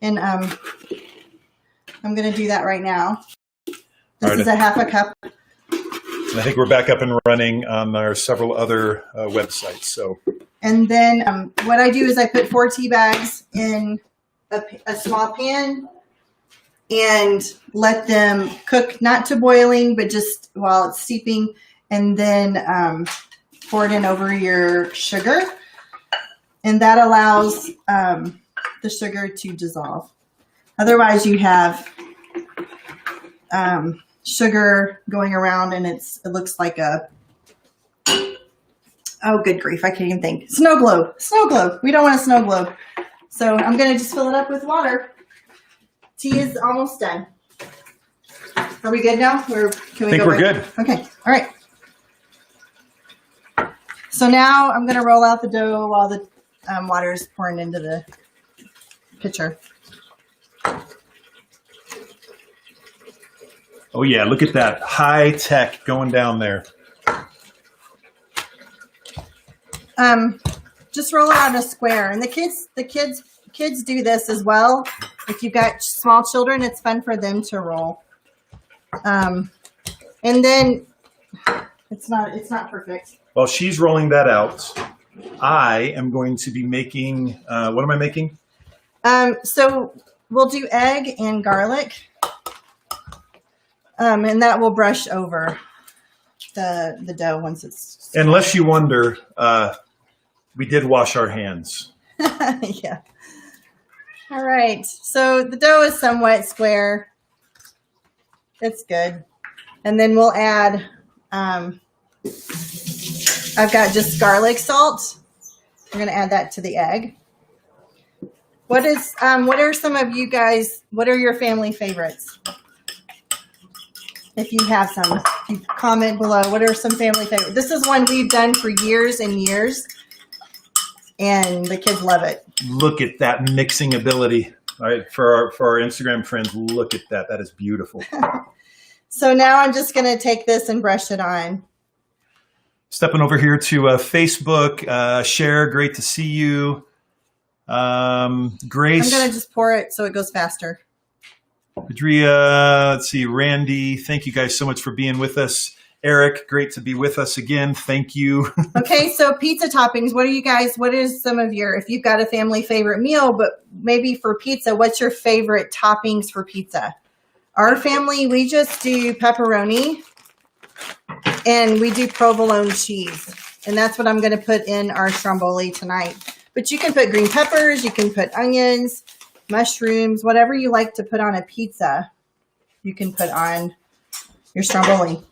And I'm going to do that right now. This is a half a cup. And I think we're back up and running on our several other websites. So, and then what I do is I put 4 tea bags in a small pan and let them cook, not to boiling, but just while it's steeping, and then pour it in over your sugar. And that allows the sugar to dissolve. Otherwise, you have sugar going around, and it looks like a, oh, good grief, I can't even think. Snow globe. Snow globe. We don't want a snow globe. So I'm going to just fill it up with water. Tea is almost done. Are we good now? I think we're good. Okay. All right. So now I'm going to roll out the dough while the water is pouring into the pitcher. Oh yeah, look at that high tech going down there. Just roll it on a square, and the kids do this as well. If you've got small children, it's fun for them to roll. And then it's not perfect. While she's rolling that out, I am going to be making, what am I making? So we'll do egg and garlic. And that will brush over the dough once it's... Unless you wonder, we did wash our hands. Yeah. All right. So the dough is somewhat square. It's good. And then we'll add, I've got just garlic salt. I'm going to add that to the egg. What are some of you guys, what are your family favorites? If you have some, if you comment below, what are some family favorites? This is one we've done for years and years, and the kids love it. Look at that mixing ability. All right, for our Instagram friends, look at that. That is beautiful. So now I'm just going to take this and brush it on. Stepping over here to Facebook, share, great to see you. Grace. I'm going to just pour it so it goes faster. Adria, let's see, Randy, thank you guys so much for being with us. Eric, great to be with us again. Thank you. Okay, so pizza toppings. What is some of your, if you've got a family favorite meal, but maybe for pizza, what's your favorite toppings for pizza? Our family, we just do pepperoni and we do provolone cheese. And that's what I'm going to put in our stromboli tonight. But you can put green peppers, you can put onions, mushrooms, whatever you like to put on a pizza, you can put on your stromboli.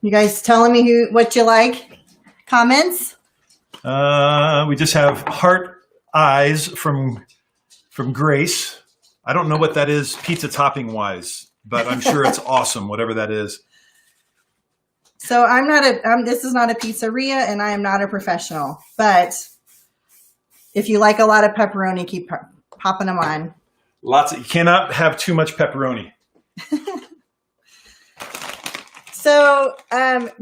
You guys telling me what you like? Comments? We just have heart eyes from Grace. I don't know what that is pizza topping wise, but I'm sure it's awesome, whatever that is. So this is not a pizzeria and I am not a professional, but if you like a lot of pepperoni, keep popping them on. You cannot have too much pepperoni. So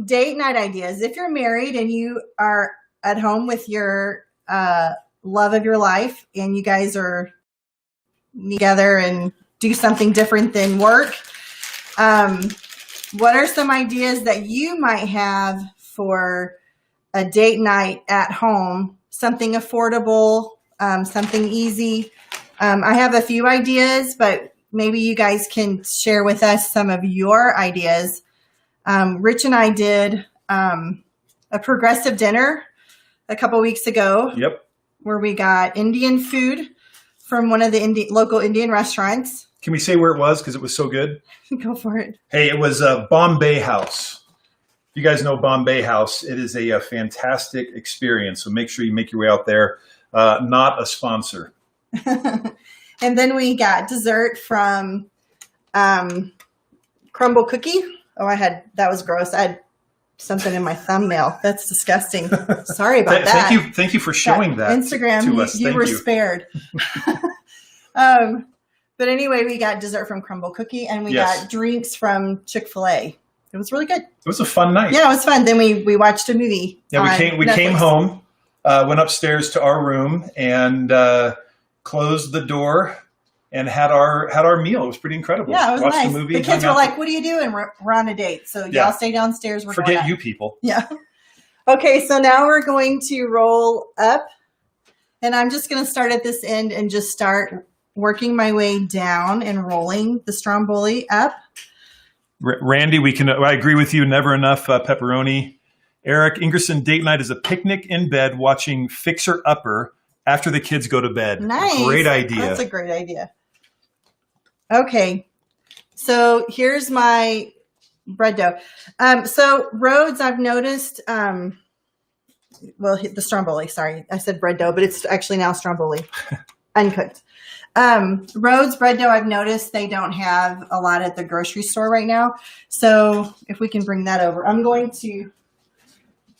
date night ideas. If you're married and you are at home with your love of your life and you guys are together and do something different than work, what are some ideas that you might have for a date night at home? Something affordable, something easy. I have a few ideas, but maybe you guys can share with us some of your ideas. Rich and I did a progressive dinner a couple weeks ago. Yep. Where we got Indian food from one of the local Indian restaurants. Can we say where it was? Because it was so good. Go for it. Hey, it was Bombay House. You guys know Bombay House. It is a fantastic experience. So make sure you make your way out there. Not a sponsor. And then we got dessert from Crumble Cookie. Oh, that was gross. I had something in my thumbnail. That's disgusting. Sorry about that. Thank you for showing that Instagram, to us. You were spared. But anyway, we got dessert from Crumble Cookie and we got drinks from Chick-fil-A. It was really good. It was a fun night. Yeah, it was fun. Then we watched a movie. Yeah, we came home went upstairs to our room and closed the door and had our meal. It was pretty incredible. Yeah, it was Watched nice. the movie. The kids were like, "What are you doing? We're on a date, so y'all stay downstairs. We're Forget going you people." Yeah. Okay, so now we're going to roll up, and I'm just going to start at this end and just start working my way down and rolling the Stromboli up. Randy, I agree with you. Never enough pepperoni. Eric Ingerson, date night is a picnic in bed watching Fixer Upper after the kids go to bed. Nice. Great idea. That's a great idea. Okay, so here's my bread dough. So Rhodes, I've noticed, well, the Stromboli, sorry. I said bread dough, but it's actually now Stromboli, uncooked. Rhodes bread dough, I've noticed they don't have a lot at the grocery store right now. So if we can bring that over, I'm going to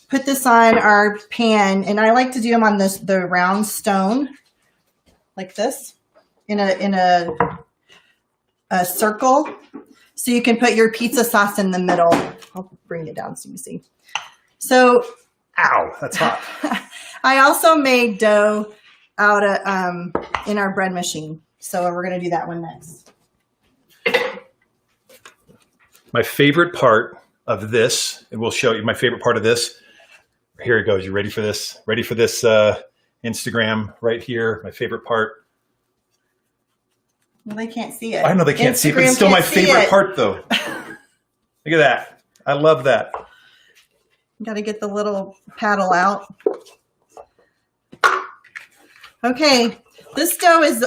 put this on our pan, and I like to do them on the round stone, like this, in a circle. So you can put your pizza sauce in the middle. I'll bring it down so you see. So, ow, that's hot. I also made dough out of, in our bread machine. So we're going to do that one next. My favorite part of this, and we'll show you my favorite part of this. Here it goes. You ready for this? Ready for this Instagram right here? My favorite part. Well, they can't see it. I know they can't see it, but it's still my favorite part, though. Look at that. I love that. Got to get the little paddle out. Okay. This dough is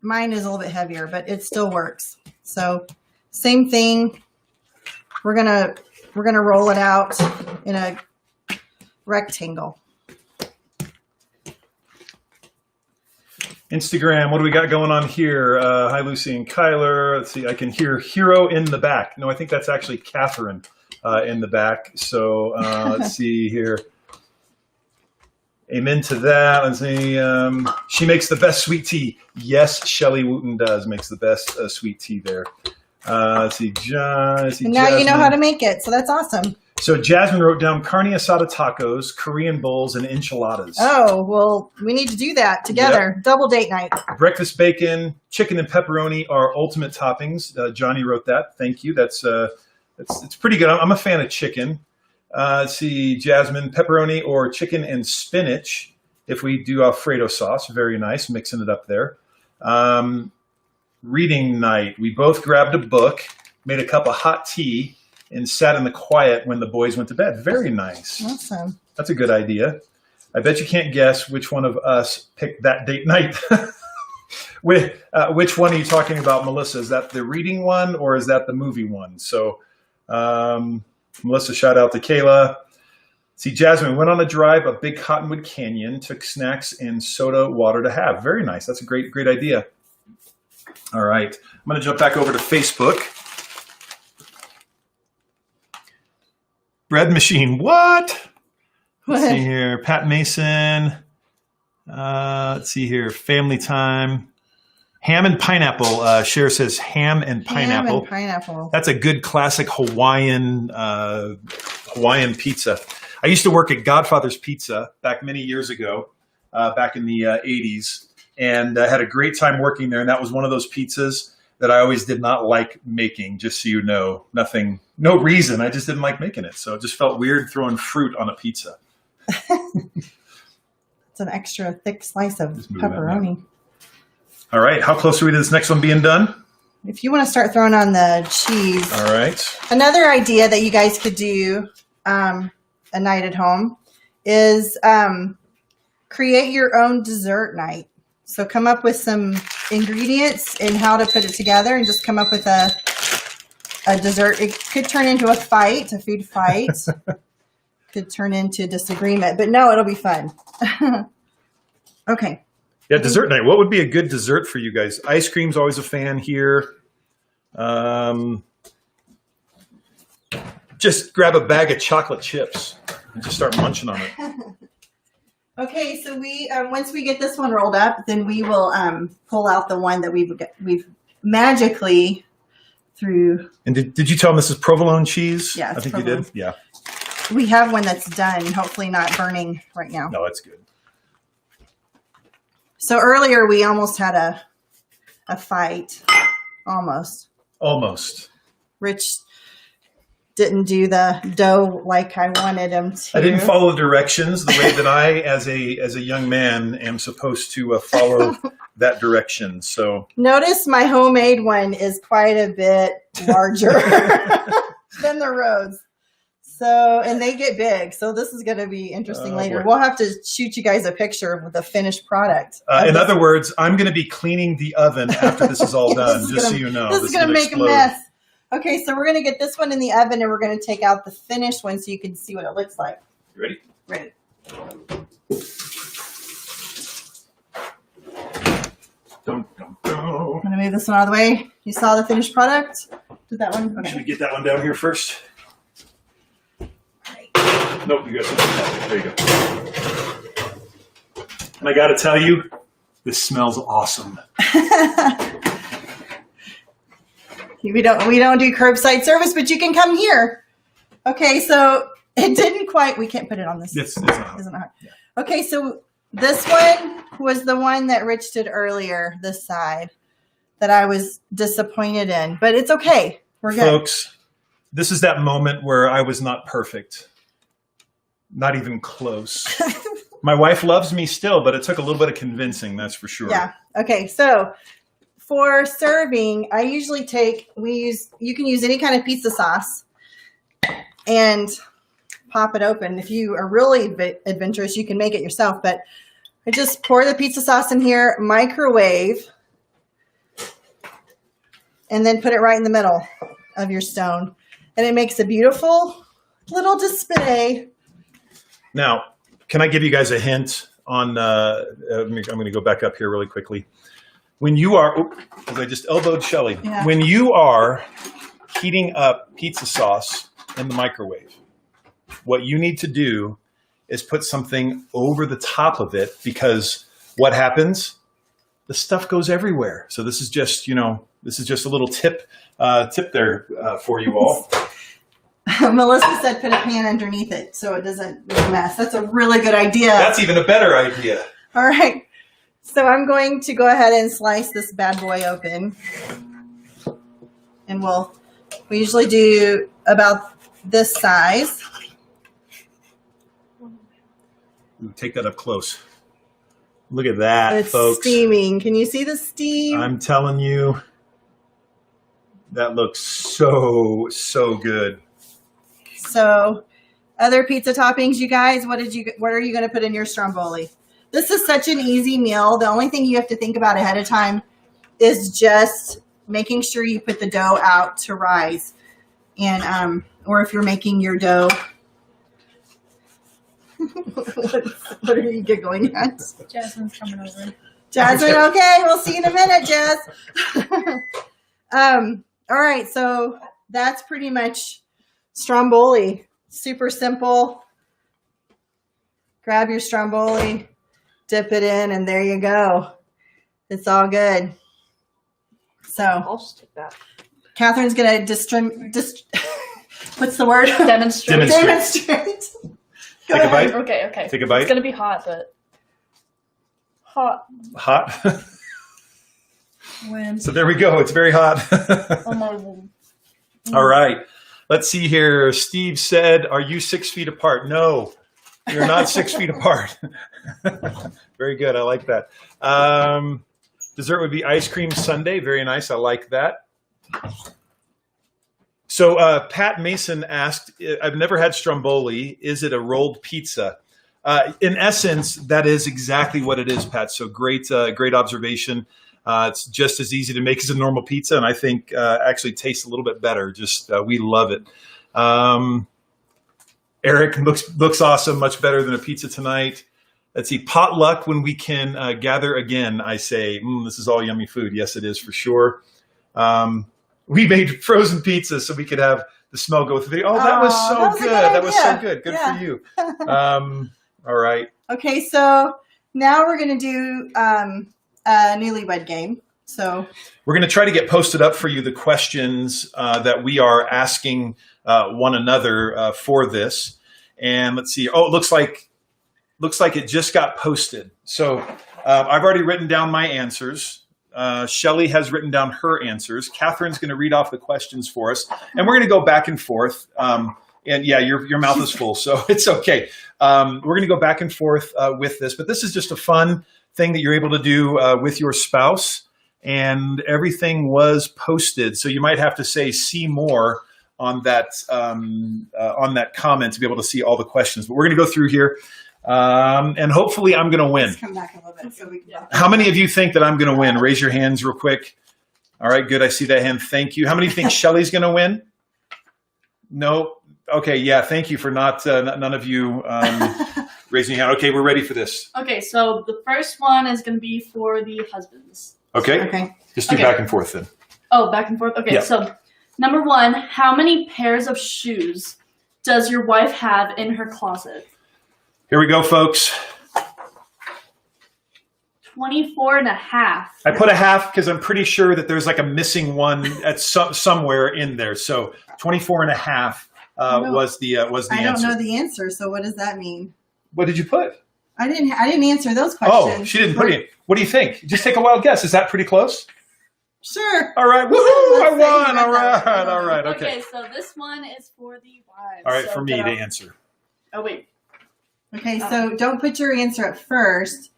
mine is a little bit heavier, but it still works. So same thing. We're going to roll it out in a rectangle. Instagram, what do we got going on here? Hi, Lucy and Kyler. Let's see, I can hear Hero in the back. No, I think that's actually Catherine in the back. So let's see here. Amen to that. Let's see. She makes the best sweet tea. Yes, Shelly Wooten makes the best sweet tea there. Let's see, John. Let's see, and now Jasmine. You know how to make it, so that's awesome. So Jasmine wrote down carne asada tacos, Korean bowls, and enchiladas. Oh, well, we need to do that together. Yep. Double date night. Breakfast bacon, chicken, and pepperoni are ultimate toppings. Johnny wrote that. Thank you. It's pretty good. I'm a fan of chicken. Let's see, Jasmine, pepperoni or chicken and spinach. If we do Alfredo sauce, very nice. Mixing it up there. Reading night. We both grabbed a book, made a cup of hot tea, and sat in the quiet when the boys went to bed. Very nice. Awesome. That's a good idea. I bet you can't guess which one of us picked that date night. Which one are you talking about, Melissa? Is that the reading one or is that the movie one? So Melissa, shout out to Kayla. See, Jasmine went on a drive up Big Cottonwood Canyon, took snacks and soda water to have. Very nice. That's a great idea. All right. I'm going to jump back over to Facebook. Bread machine. What? Let's see here. Pat Mason. Let's see here. Family time. Ham and pineapple. Cher says ham and pineapple. Ham and pineapple. That's a good classic Hawaiian pizza. I used to work at Godfather's Pizza back many years ago, back in the 80s, and I had a great time working there. And that was one of those pizzas that I always did not like making, just so you know. No reason. I just didn't like making it. So it just felt weird throwing fruit on a pizza. It's an extra thick slice of pepperoni. All right. How close are we to this next one being done? If you want to start throwing on the cheese. All right. Another idea that you guys could do a night at home is create your own dessert night. So come up with some ingredients and how to put it together and just come up with a dessert. It could turn into a food fight. Could turn into disagreement, but no, it'll be fun. Okay. Yeah, dessert night. What would be a good dessert for you guys? Ice cream's always a fan here. Just grab a bag of chocolate chips and just start munching on it. Okay, so we once we get this one rolled up, then we will pull out the one that we've magically through. And did you tell them this is provolone cheese? Yeah, I think provolone. You did. Yeah. We have one that's done, hopefully not burning right now. No, it's good. So earlier we almost had a fight. Almost. Rich didn't do the dough like I wanted him to. I didn't follow the directions the way that I, as a young man, am supposed to follow that direction. So notice my homemade one is quite a bit larger than the Rhodes. So, and they get big. So this is going to be interesting later. Boy. We'll have to shoot you guys a picture with the finished product. In other words, I'm going to be cleaning the oven after this is all done, just so you know. This is going to make a mess. Okay, so we're going to get this one in the oven, and we're going to take out the finished one so you can see what it looks like. You ready? Ready. I'm going to move this one out of the way. You saw the finished product? Did that one? Okay. Should we get that one down here first? Nope, you got something. There you go. And I got to tell you, this smells awesome. We don't do curbside service, but you can come here. Okay, so it didn't quite. We can't put it on this. It's not. Isn't hard. Yeah. Okay, so this one was the one that Rich did earlier. This side that I was disappointed in, but it's okay. We're good, folks. This is that moment where I was not perfect. Not even close. My wife loves me still, but it took a little bit of convincing, that's for sure. Yeah. Okay. So for serving, I usually you can use any kind of pizza sauce and pop it open. If you are really adventurous, you can make it yourself, but I just pour the pizza sauce in here, microwave, and then put it right in the middle of your stone. And it makes a beautiful little display. Now, can I give you guys a hint on, I'm going to go back up here really quickly. When you are, because I just elbowed Shelly. Yeah. When you are heating up pizza sauce in the microwave, what you need to do is put something over the top of it, because what happens? The stuff goes everywhere. So this is just, this is just a little tip there for you all. Melissa said put a pan underneath it so it doesn't make a mess. That's a really good idea. That's even a better idea. All right. So I'm going to go ahead and slice this bad boy open. And we usually do about this size. Ooh, take that up close. Look at that, it's folks. Steaming. Can you see the steam? I'm telling you, that looks so, so good. So, other pizza toppings, you guys, what are you going to put in your Stromboli? This is such an easy meal. The only thing you have to think about ahead of time is just making sure you put the dough out to rise. And, or if you're making your dough, what are you giggling at? Jasmine's coming over. Jasmine, okay, we'll see you in a minute, Jazz. All right, so that's pretty much Stromboli. Super simple. Grab your Stromboli, dip it in, and there you go. It's all good. So I'll just take that. Catherine's gonna what's the word? Demonstrate. Demonstrate. Go Take a ahead. bite. Okay. Take a bite. It's gonna be hot, but hot. Hot. When So there we go. It's very hot. on my womb. All right. Let's see here. Steve said, "Are you 6 feet apart?" No, you're not 6 feet apart. Very good. I like that. Dessert would be ice cream sundae. Very nice. I like that. So Pat Mason asked, I've never had Stromboli. Is it a rolled pizza? In essence, that is exactly what it is, Pat. So great observation. It's just as easy to make as a normal pizza, and I think actually tastes a little bit better. Just we love it. Eric looks awesome, much better than a pizza tonight. Let's see, potluck when we can gather again. I say, this is all yummy food. Yes, it is for sure. We made frozen pizza so we could have the smell go through. Oh, that was so good. That was so good. Good for you. All right. Okay, so now we're going to do a newlywed game. So we're going to try to get posted up for you the questions that we are asking one another for this. And let's see. Oh, it looks like it just got posted. So I've already written down my answers. Shelly has written down her answers. Catherine's going to read off the questions for us, and we're going to go back and forth. And yeah, your mouth is full, so it's okay. We're going to go back and forth with this, but this is just a fun thing that you're able to do with your spouse, and everything was posted. So you might have to say "see more" on that comment to be able to see all the questions. But we're going to go through here, and hopefully I'm going to win. Let's come back a little bit so we can. How many of you think that I'm going to win? Raise your hands real quick. All right, good. I see that hand. Thank you. How many think Shelly's going to win? No. Okay, yeah, thank you for none of you raising your hand. Okay, we're ready for this. Okay, so the first one is going to be for the husbands. Okay. Okay. Just do back and forth then. Oh, back and forth? Okay, Yeah. So number one, how many pairs of shoes does your wife have in her closet? Here we go, folks. 24 and a half. I put a half because I'm pretty sure that there's like a missing one at somewhere in there. So 24 and a half was the answer. I don't know the answer, so what does that mean? What did you put? I didn't answer those questions. Oh, she didn't put it. What do you think? Just take a wild guess. Is that pretty close? Sure. All right. Woohoo! I won. All right. Okay. Okay, so this one is for the wives. All right, So for me get to out- answer. Oh, wait. Okay, so don't put your answer at first.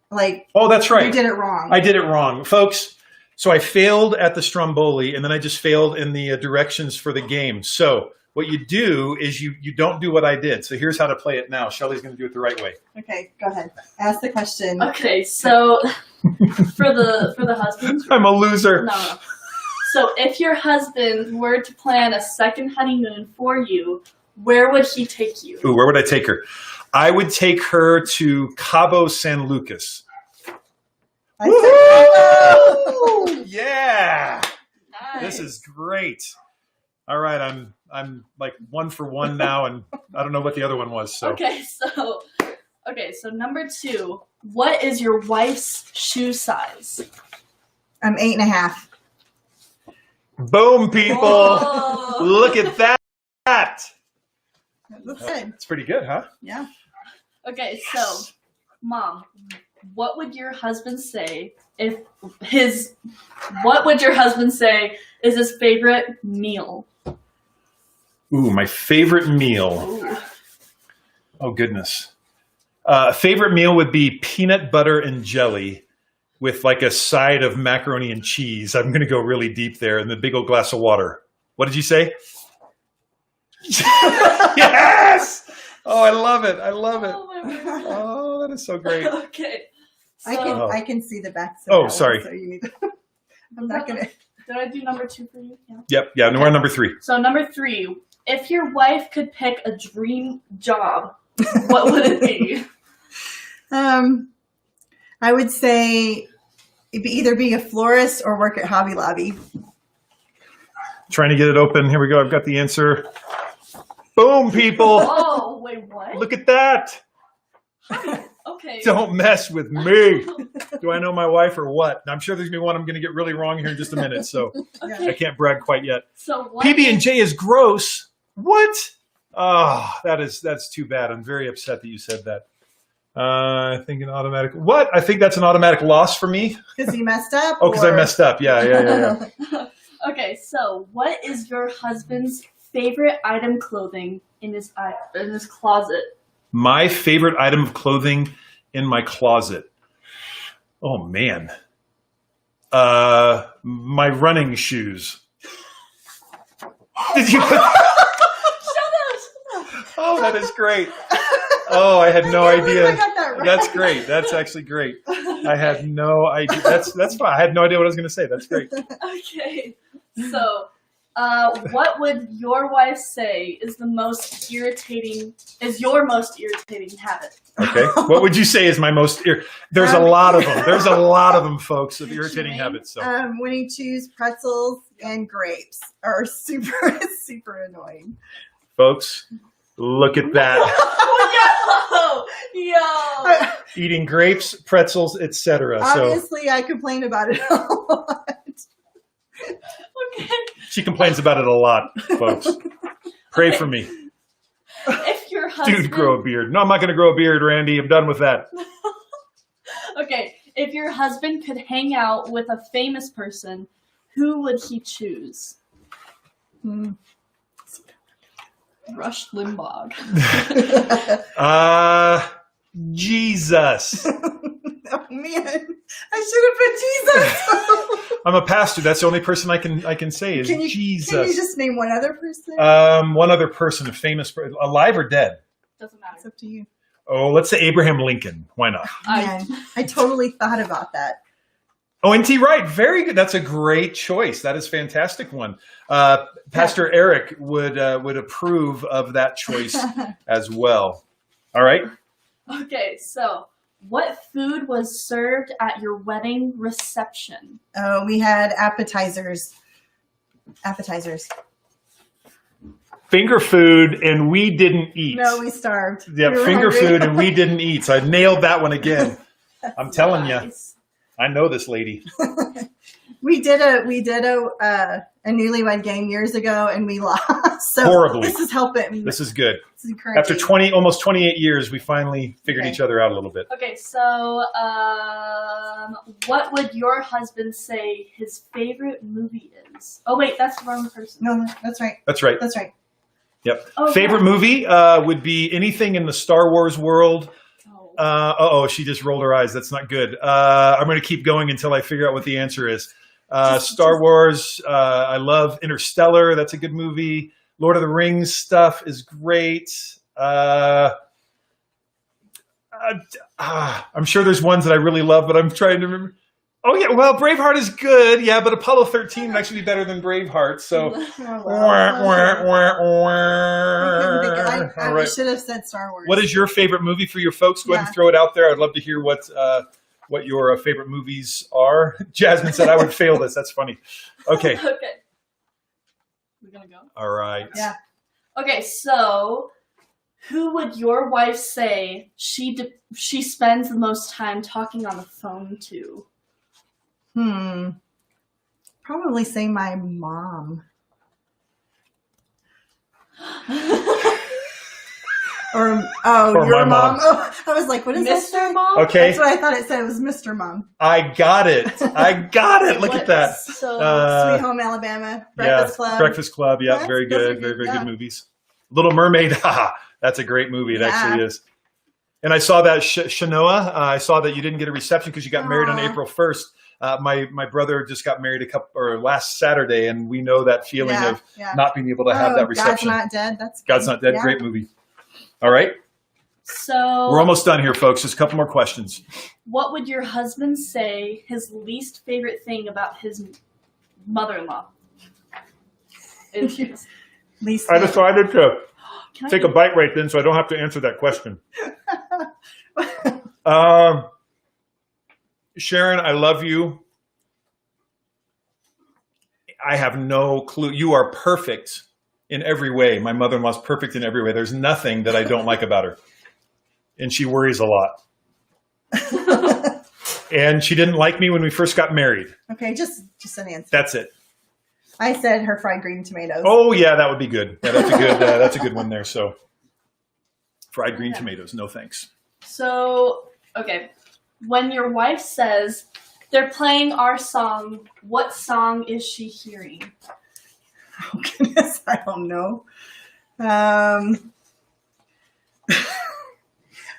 Like, Oh, that's right. you did it wrong. I did it wrong, folks. So I failed at the Stromboli, and then I just failed in the directions for the game. So what you do is you don't do what I did. So here's how to play it now. Shelly's going to do it the right way. Okay, go ahead. Ask the question. Okay, so for the husbands. I'm a loser. No. So if your husband were to plan a second honeymoon for you, where would he take you? Ooh, where would I take her? I would take her to Cabo San Lucas. Woohoo! Yeah, Nice. this is great. All right, I'm like 1 for 1 now, and I don't know what the other one was. So Okay, so number 2, what is your wife's shoe size? I'm 8.5. boom, people! Whoa. Look at that. That's good. It's pretty good, huh? Yeah. Okay, so Mom, what would your husband say is his favorite meal? Ooh, my favorite meal. Ooh. Oh, goodness. Favorite meal would be peanut butter and jelly with like a side of macaroni and cheese. I'm going to go really deep there, and the big old glass of water. What did you say? Yes! Oh, I love it. Oh, my word. Oh, that is so great. Okay. So, I can see the back. Oh, sorry. So you need I'm not going to. did I do number 2 for you? Yeah. Yep. Yeah. No, we're on number 3. So number 3, if your wife could pick a dream job, what would it be? I would say it'd either be a florist or work at Hobby Lobby. Trying to get it open. Here we go. I've got the answer. Boom, people. Oh, wait, what? Look at that. Okay. Don't mess with me. Do I know my wife or what? I'm sure there's going to be one I'm going to get really wrong here in just a minute, so I can't brag quite yet. So what PB&J is gross. What? Oh, that's too bad. I'm very upset that you said that. I think an automatic. What? I think that's an automatic loss for me. Because you messed up? Oh, because I messed up. Yeah. Okay, so what is your husband's favorite item clothing in his closet? My favorite item of clothing in my closet. Oh, man. My running shoes. Did you put... Shut up! Oh, that is great. Oh, I had no idea. I got that right. That's great. That's actually great. I had no idea. That's fine. I had no idea what I was going to say. That's great. Okay, so what would your wife say is your most irritating habit? Okay. What would you say is my most... There's a lot of them. There's a lot of them, folks, of irritating habits. So. When you choose pretzels and grapes are super, super annoying. Folks, look at that. Yo! Eating grapes, pretzels, etc. So Obviously, I complain about it a lot. Okay. she complains about it a lot, folks. Pray for me. If your husband... Dude, grow a beard. No, I'm not going to grow a beard, Randy. I'm done with that. Okay, if your husband could hang out with a famous person, who would he choose? Rush Limbaugh. Jesus. Oh man, I should have put Jesus. I'm a pastor. That's the only person I can say is Jesus. Can you just name one other person? One other person, a famous person, alive or dead? Doesn't matter. It's up to you. Oh, let's say Abraham Lincoln. Why not? Man, I totally thought about that. Oh, N.T. Wright. Very good. That's a great choice. That is a fantastic one. Pastor Eric would approve of that choice as well. All right. Okay, so what food was served at your wedding reception? Oh, we had appetizers. Appetizers. Finger food, and we didn't eat. No, we starved. Yeah, We were finger hungry. food, and we didn't eat. So I nailed that one again. I'm telling you, Nice. I know this lady. We did a newlywed game years ago, and we lost. So Horribly. This is helping. This is good. This is encouraging. After almost 28 years, we finally figured Okay. each other out a little bit. Okay, so what would your husband say his favorite movie is? Oh wait, that's the wrong person. No, that's right. That's right. That's right. Yep. Oh, Favorite yeah. movie would be anything in the Star Wars world. Oh. She just rolled her eyes. That's not good. I'm going to keep going until I figure out what the answer is. Star Wars. I love Interstellar. That's a good movie. Lord of the Rings stuff is great. I'm sure there's ones that I really love, but I'm trying to remember. Oh, yeah. Well, Braveheart is good. Yeah, but Apollo 13 would actually be better than Braveheart. So, I should have said Star Wars. What is your favorite movie for your folks? Go ahead and throw it out there. I'd love to hear what your favorite movies are. Jasmine said I would fail this. That's funny. Okay. Okay. We're gonna go. All right. Yeah. Okay, so who would your wife say she spends the most time talking on the phone to? Probably say my mom. Or your my mom. Oh, I was like, what is that? Mr. Mom? Okay. That's what I thought it said. It was Mr. Mom. I got it. Look at that. So, Sweet Home Alabama. Breakfast Club. Breakfast Club. Yeah, That's- very those are good. good. Very Yeah. good movies. Little Mermaid. That's a great movie. It Yeah. actually is. And I saw that, Shanoa, I saw that you didn't get a reception because you got married on Aw. April 1st. My brother just got married last Saturday, and we know that feeling of not being able to have that reception. God's Not Dead. That's God's Not Dead. Yeah. Great movie. All right. So We're almost done here, folks. Just a couple more questions. what would your husband say his least favorite thing about his mother-in-law is? Least I decided to Can I take a bite right then, so I don't have to answer that question. Sharon, I love you. I have no clue. You are perfect in every way. My mother-in-law's perfect in every way. There's nothing that I don't like about her. And she worries a lot. And she didn't like me when we first got married. Okay, just an answer. That's it. I said her fried green tomatoes. Oh yeah, that would be good. Yeah, that's a good one there. So, fried green tomatoes, no thanks. So, okay. When your wife says they're playing our song, what song is she hearing? Oh goodness, I don't know. I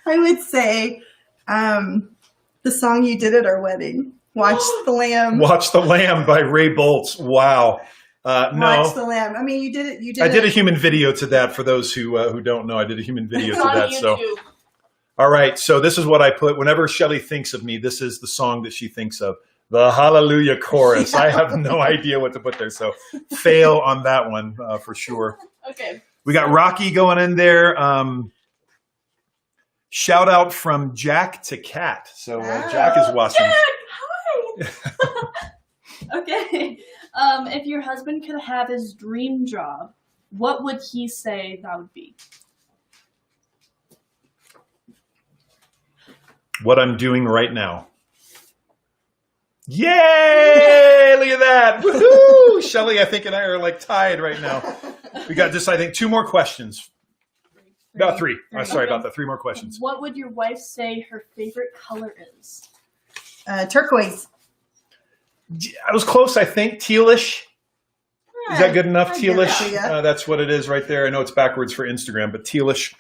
would say the song you did at our wedding. Watch the Lamb. Watch the Lamb by Ray Boltz. Wow. Watch No, the Lamb. I mean, you did it. You did. I did a human video to that. For those who don't know, I did a human video It's to on that. So, YouTube. all right. So this is what I put. Whenever Shelley thinks of me, this is the song that she thinks of. The Hallelujah Chorus. I have no idea what to put there. So fail on that one for sure. Okay. We got Rocky going in there. Shout out from Jack to Cat. So Jack is watching. Jack, hi. Okay. If your husband could have his dream job, what would he say that would be? What I'm doing right now. Yay! Look at that. Woohoo! Shelley, I think, and I are like tied right now. We got just, I think, 2 more questions. About three. Three. Sorry about that. 3 more questions. What would your wife say her favorite color is? Turquoise. I was close, I think. Tealish. Is that good enough? I give Tealish. that to ya. That's what it is right there. I know it's backwards for Instagram, but tealish.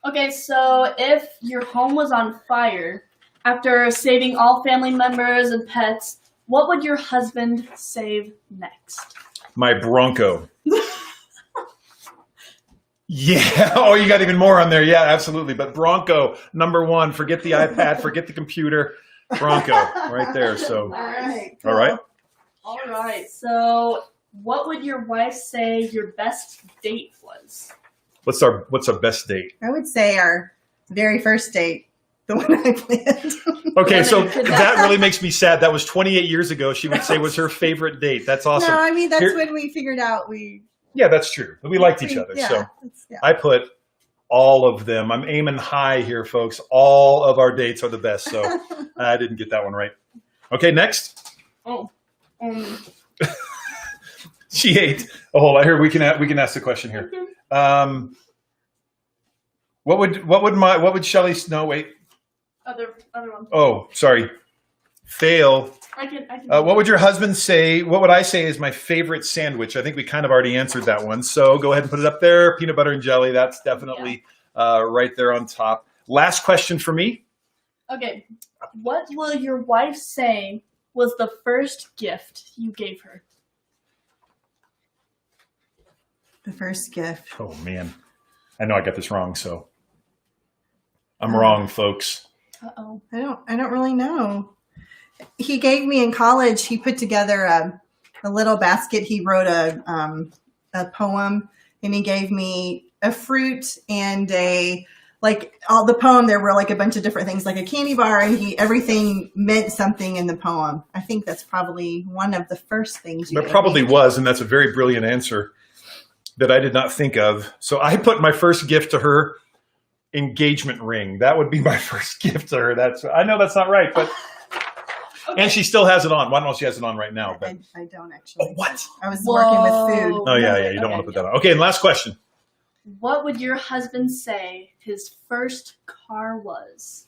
Okay, so if your home was on fire, after saving all family members and pets, what would your husband save next? My Bronco. Yeah. Oh, you got even more on there. Yeah, absolutely. But Bronco, number 1. Forget the iPad. Forget the computer. Bronco, right there. So, All right. all right. All right, so what would your wife say your best date was? What's our best date? I would say our very first date, the one I planned. Okay, so Could that really makes me sad. That was 28 years ago. She would say was her favorite date. That's awesome. No, I mean, that's Here- when we figured out Yeah, that's true. We liked each other. Yeah, So yeah. I put all of them. I'm aiming high here, folks. All of our dates are the best. So I didn't get that one right. Okay, next. Oh, She ate a whole lot. Here, we can ask the question here. What would Shelly's? No, wait. other one. Oh, sorry. Fail. I can. What would your husband say? What would I say is my favorite sandwich? I think we kind of already answered that one. So go ahead and put it up there. Peanut butter and jelly. That's definitely right there on top. Last question for me. Okay, what will your wife say was the first gift you gave her? The first gift. Oh man, I know I got this wrong. So I'm wrong, folks. Uh-oh. I don't really know. He gave me in college. He put together a little basket. He wrote a poem, and he gave me a fruit and all the poem. There were like a bunch of different things, like a candy bar, and everything meant something in the poem. I think that's probably one of the first things. That probably was, and that's a very brilliant answer that I did not think of. So I put my first gift to her engagement ring. That would be my first gift to her. I know that's not right, but Okay. and she still has it on. Well, I don't know if she has it on right now, but I don't actually. oh, what? I was working with food. Oh yeah, you don't want to put that on. Okay, and last question. What would your husband say his first car was?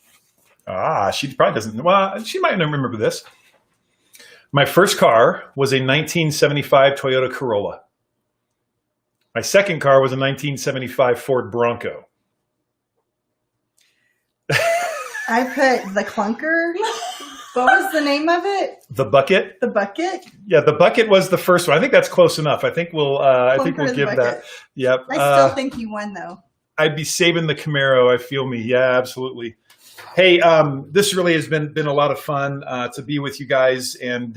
She probably doesn't. Well, she might not remember this. My first car was a 1975 Toyota Corolla. My second car was a 1975 Ford Bronco. I put the clunker. What was the name of it? The bucket. The bucket. Yeah, the bucket was the first one. I think that's close enough. I think we'll Clunker give the that. bucket. Yep. I still think you won though. I'd be saving the Camaro. I feel me. Yeah, absolutely. Hey, this really has been a lot of fun to be with you guys and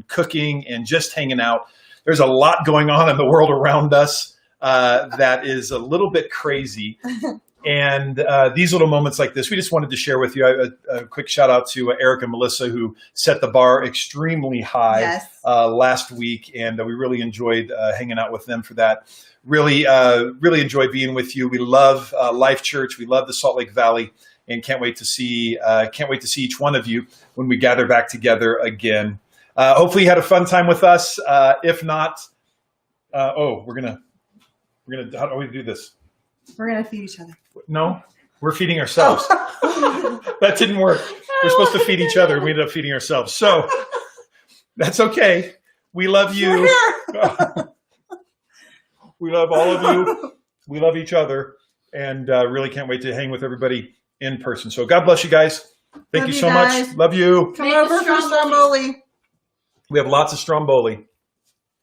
cooking and just hanging out. There's a lot going on in the world around us that is a little bit crazy. And these little moments like this, we just wanted to share with you. A quick shout out to Eric and Melissa, who set the bar extremely high last week. And we really enjoyed hanging out with them for that. Really enjoyed being with you. We love Life Church. We love the Salt Lake Valley, and can't wait to see each one of you when we gather back together again. Hopefully you had a fun time with us. If not, we're gonna how do we do this? We're gonna feed each other. No, we're feeding ourselves. That didn't work. We're supposed to feed each other. We ended up feeding ourselves. So that's okay. We love you. We love all of you. We love each other, and really can't wait to hang with everybody in person. So God bless you guys. Thank you so much. Love you. Come over for Stromboli. We have lots of Stromboli.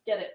Get it.